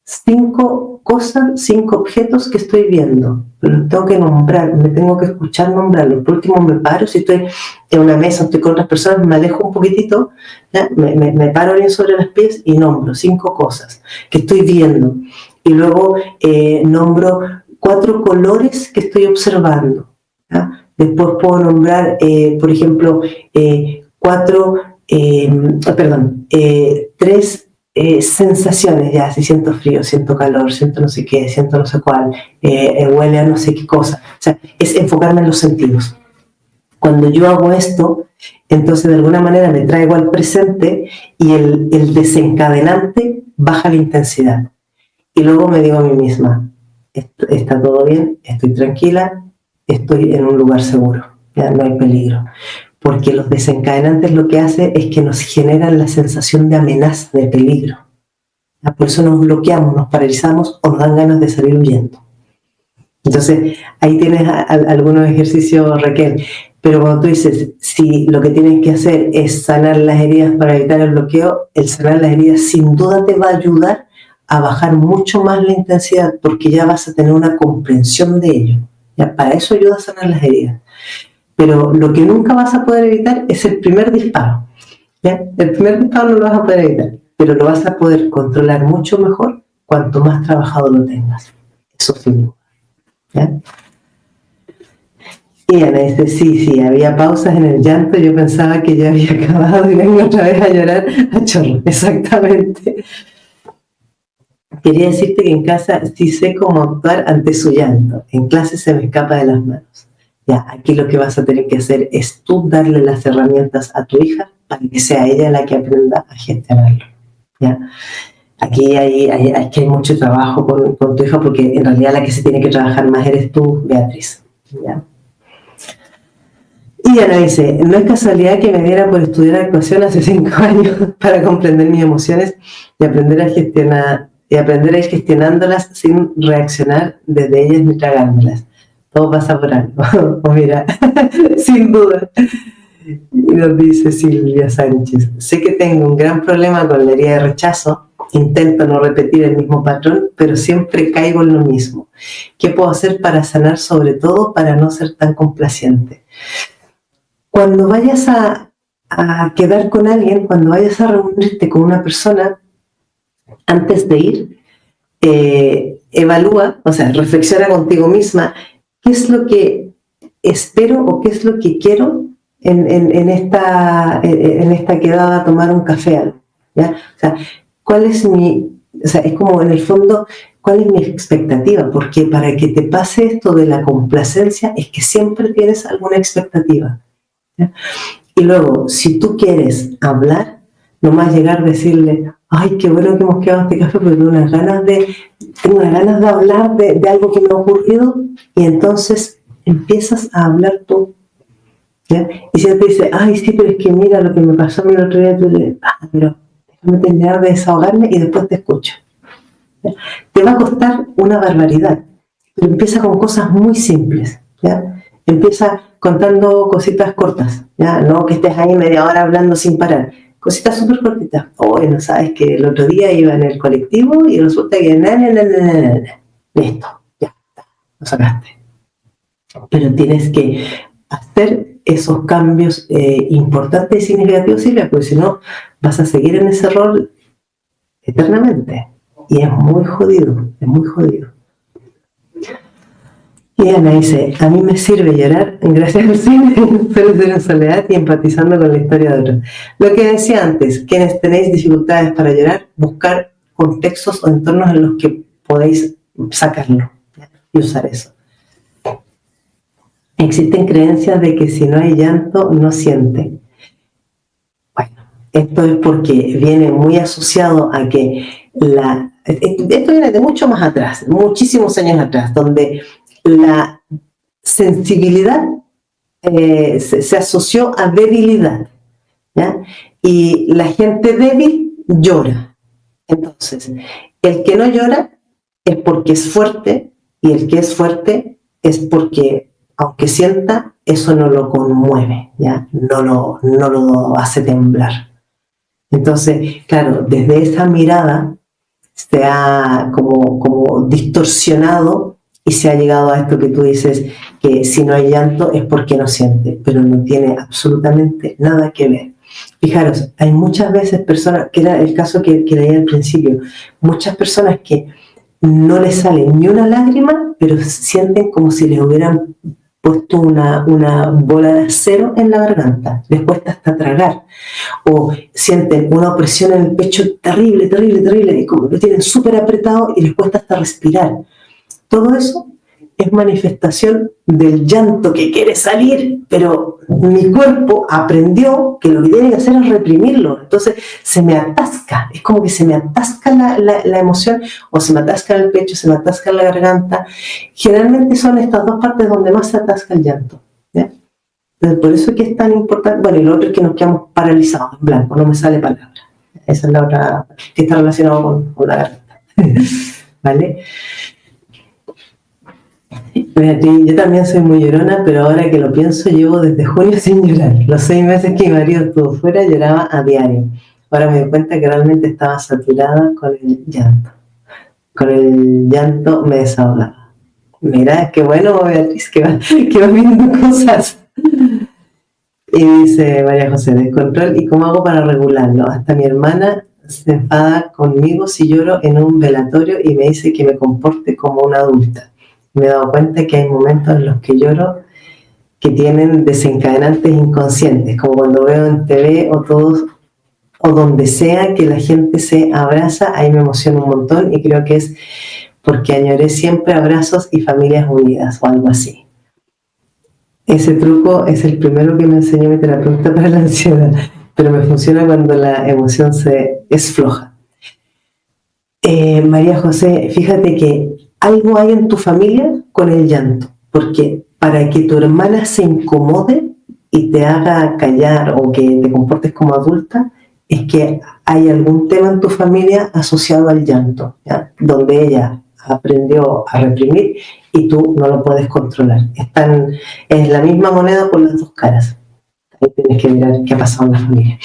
5 cosas, 5 objetos que estoy viendo. Pero tengo que nombrar, me tengo que escuchar nombrarlo. Por último, me paro, si estoy en una mesa, estoy con otras personas, me alejo un poquitito, ¿ya? Me paro bien sobre los pies y nombro 5 cosas que estoy viendo. Y luego nombro 4 colores que estoy observando, ¿ya? Después puedo nombrar, por ejemplo, 3 sensaciones, ya, si siento frío, siento calor, siento no sé qué, siento no sé cuál, huele a no sé qué cosa. O sea, es enfocarme en los sentidos. Cuando yo hago esto, entonces de alguna manera me traigo al presente y el desencadenante baja la intensidad. Y luego me digo a mí misma, está todo bien, estoy tranquila, estoy en un lugar seguro, ya no hay peligro. Porque los desencadenantes lo que hacen es que nos generan la sensación de amenaza, de peligro. Por eso nos bloqueamos, nos paralizamos o nos dan ganas de salir huyendo. Entonces, ahí tienes algunos ejercicios, Raquel. Pero cuando tú dices, si lo que tienes que hacer es sanar las heridas para evitar el bloqueo, el sanar las heridas sin duda te va a ayudar a bajar mucho más la intensidad, porque ya vas a tener una comprensión de ello. ¿Ya? Para eso ayuda a sanar las heridas. Pero lo que nunca vas a poder evitar es el primer disparo. ¿Ya? El primer disparo no lo vas a poder evitar, pero lo vas a poder controlar mucho mejor cuanto más trabajado lo tengas. Eso sin duda. ¿Ya? Y Ana dice, sí, había pausas en el llanto, yo pensaba que ya había acabado y vengo otra vez a llorar a chorro, exactamente. Quería decirte que en casa sí sé cómo actuar ante su llanto, en clase se me escapa de las manos. Ya, aquí lo que vas a tener que hacer es tú darle las herramientas a tu hija para que sea ella la que aprenda a gestionarlo. ¿Ya? Aquí hay mucho trabajo con tu hija, porque en realidad la que se tiene que trabajar más eres tú, Beatriz. ¿Ya? Y Ana dice, no es casualidad que me diera por estudiar actuación hace 5 años para comprender mis emociones y aprender a ir gestionándolas sin reaccionar desde ellas ni tragármelas. Todo pasa por algo. O mira, sin duda. Y nos dice Silvia Sánchez, sé que tengo un gran problema con la herida de rechazo, intento no repetir el mismo patrón, pero siempre caigo en lo mismo. ¿Qué puedo hacer para sanar, sobre todo para no ser tan complaciente? Cuando vayas a quedar con alguien, cuando vayas a reunirte con una persona, antes de ir, evalúa, o sea, reflexiona contigo misma, ¿qué es lo que espero o qué es lo que quiero en esta quedada a tomar un café? ¿Ya? O sea, es como en el fondo, ¿cuál es mi expectativa? Porque para que te pase esto de la complacencia es que siempre tienes alguna expectativa. ¿Ya? Y luego, si tú quieres hablar, nomás llegar a decirle, ay, qué bueno que hemos quedado este café, porque tengo unas ganas de hablar de algo que me ha ocurrido, y entonces empiezas a hablar tú. ¿Ya? Y si él te dice, ay, sí, pero es que mira lo que me pasó a mí el otro día, tú le dices, pero déjame terminar de desahogarme y después te escucho. ¿Ya? Te va a costar una barbaridad, pero empieza con cosas muy simples. ¿Ya? Empieza contando cositas cortas, ¿ya? No que estés ahí media hora hablando sin parar. Cositas súper cortitas. Bueno, sabes que el otro día iba en el colectivo y resulta que listo, ya está, lo sacaste. Pero tienes que hacer esos cambios importantes y significativos, Silvia, porque si no vas a seguir en ese rol eternamente. Y es muy jodido, es muy jodido. Y Ana dice, a mí me sirve llorar gracias al cine, suelo ser en soledad y empatizando con la historia de otros. Lo que decía antes, quienes tenéis dificultades para llorar, buscar contextos o entornos en los que podéis sacarlo, ¿ya? Y usar eso. Existen creencias de que si no hay llanto, no siente. Bueno, esto es porque viene muy asociado a que esto viene de mucho más atrás, muchísimos años atrás, donde la sensibilidad se asoció a debilidad, ¿ya? Y la gente débil llora. Entonces, el que no llora es porque es fuerte, y el que es fuerte es porque, aunque sienta, eso no lo conmueve, ¿ya? No lo hace temblar. Entonces, claro, desde esa mirada se ha como distorsionado y se ha llegado a esto que tú dices, que si no hay llanto es porque no siente, pero no tiene absolutamente nada que ver. Fijaros, hay muchas veces personas, que era el caso que leí al principio, muchas personas que no les sale ni una lágrima, pero sienten como si les hubieran puesto una bola de acero en la garganta, les cuesta hasta tragar, o sienten una opresión en el pecho terrible, y como lo tienen súper apretado y les cuesta hasta respirar. Todo eso es manifestación del llanto que quiere salir, pero mi cuerpo aprendió que lo que tiene que hacer es reprimirlo. Entonces se me atasca, es como que se me atasca la emoción, o se me atasca en el pecho, se me atasca en la garganta. Generalmente son estas dos partes donde más se atasca el llanto, ¿ya? Entonces, por eso es que es tan importante. Bueno, y lo otro es que nos quedamos paralizados, en blanco, no me sale palabra. Esa es la otra que está relacionada con la garganta. ¿Vale? Beatriz, yo también soy muy llorona, pero ahora que lo pienso, llevo desde junio sin llorar. Los 6 meses que mi marido estuvo fuera, lloraba a diario. Ahora me doy cuenta que realmente estaba saturada con el llanto. Con el llanto me desahogaba. Mira, qué bueno, Beatriz, que va viendo cosas. Y dice María José, descontrol, ¿y cómo hago para regularlo? Hasta mi hermana se enfada conmigo si lloro en un velatorio y me dice que me comporte como una adulta. Me he dado cuenta que hay momentos en los que lloro que tienen desencadenantes inconscientes, como cuando veo en TV o todos o donde sea que la gente se abraza, ahí me emociona un montón y creo que es porque añoré siempre abrazos y familias unidas o algo así. Ese truco es el primero que me enseñó mi terapeuta para la ansiedad, pero me funciona cuando la emoción es floja. María José, fíjate que algo hay en tu familia con el llanto, porque para que tu hermana se incomode y te haga callar o que te comportes como adulta, es que hay algún tema en tu familia asociado al llanto, ¿ya? Donde ella aprendió a reprimir y tú no lo puedes controlar. Es la misma moneda por las dos caras. Ahí tienes que mirar qué ha pasado en la familia.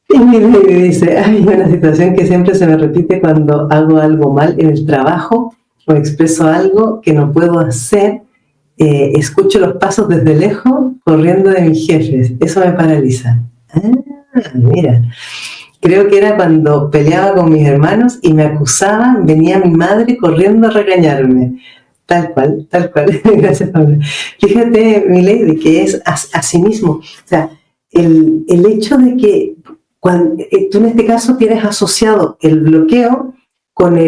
Y me dice, hay una situación que siempre se me repite cuando hago algo mal en el trabajo o expreso algo que no puedo hacer, escucho los pasos desde lejos corriendo de mis jefes. Eso me paraliza. Ah, mira. Creo que era cuando peleaba con mis hermanos y me acusaban, venía mi madre corriendo a regañarme. Tal cual, tal cual. Gracias, Paula. Fíjate, Milady, que es así mismo. O sea, el hecho de que tú en este caso tienes asociado el bloqueo con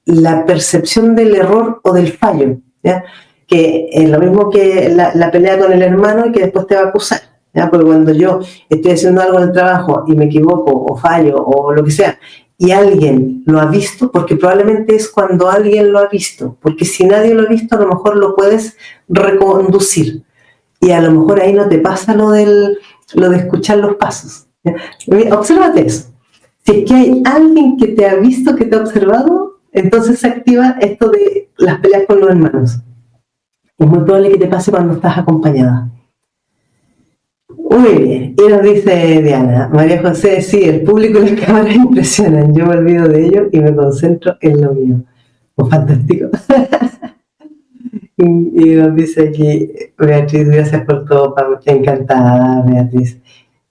la percepción del error o del fallo, ¿ya? Que es lo mismo que la pelea con el hermano y que después te va a acusar, ¿ya? Porque cuando yo estoy haciendo algo en el trabajo y me equivoco o fallo o lo que sea, y alguien lo ha visto, porque probablemente es cuando alguien lo ha visto, porque si nadie lo ha visto, a lo mejor lo puedes reconducir. Y a lo mejor ahí no te pasa lo de escuchar los pasos. Obsérvate eso. Si es que hay alguien que te ha visto, que te ha observado, entonces se activa esto de las peleas con los hermanos. Es muy probable que te pase cuando estás acompañada. Muy bien, y nos dice Diana, María José, sí, el público y las cámaras impresionan, yo me olvido de ello y me concentro en lo mío. Oh, fantástico. Y nos dice aquí, Beatriz, gracias por todo, encantada, Beatriz.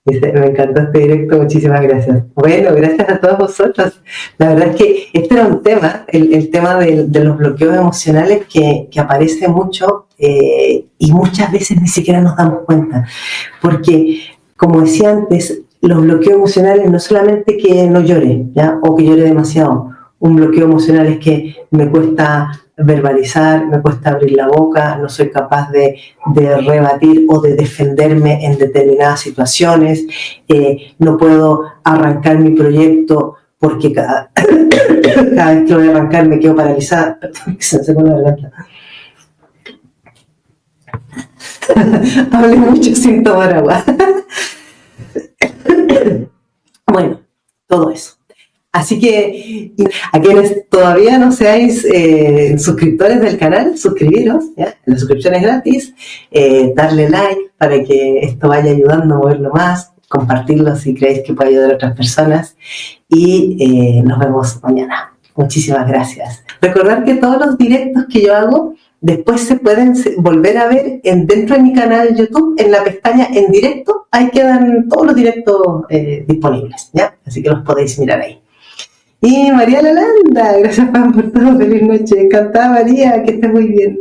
Dice, me encantó este directo, muchísimas gracias. Bueno, gracias a todos vosotros. La verdad es que este era un tema, el tema de los bloqueos emocionales que aparece mucho y muchas veces ni siquiera nos damos cuenta. Porque, como decía antes, los bloqueos emocionales no solamente que no llore, ¿ya? O que llore demasiado. Un bloqueo emocional es que me cuesta verbalizar, me cuesta abrir la boca, no soy capaz de rebatir o de defenderme en determinadas situaciones, no puedo arrancar mi proyecto porque cada vez que lo voy a arrancar me quedo paralizada. Se me secó la garganta. Hablé mucho sin tomar agua. Bueno, todo eso. Así que a quienes todavía no seáis suscriptores del canal, suscribiros, ¿ya? La suscripción es gratis, darle like para que esto vaya ayudando a moverlo más, compartirlo si creéis que puede ayudar a otras personas y nos vemos mañana. Muchísimas gracias. Recordar que todos los directos que yo hago después se pueden volver a ver dentro de mi canal YouTube, en la pestaña en directo, ahí quedan todos los directos disponibles, ¿ya? Así que los podéis mirar ahí. Y María Lalanda, gracias Juan por todo, feliz noche, encantada María, que estés muy bien.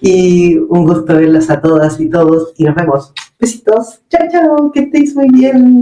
Y un gusto verlas a todas y todos y nos vemos. Besitos, chao, chao, que estéis muy bien.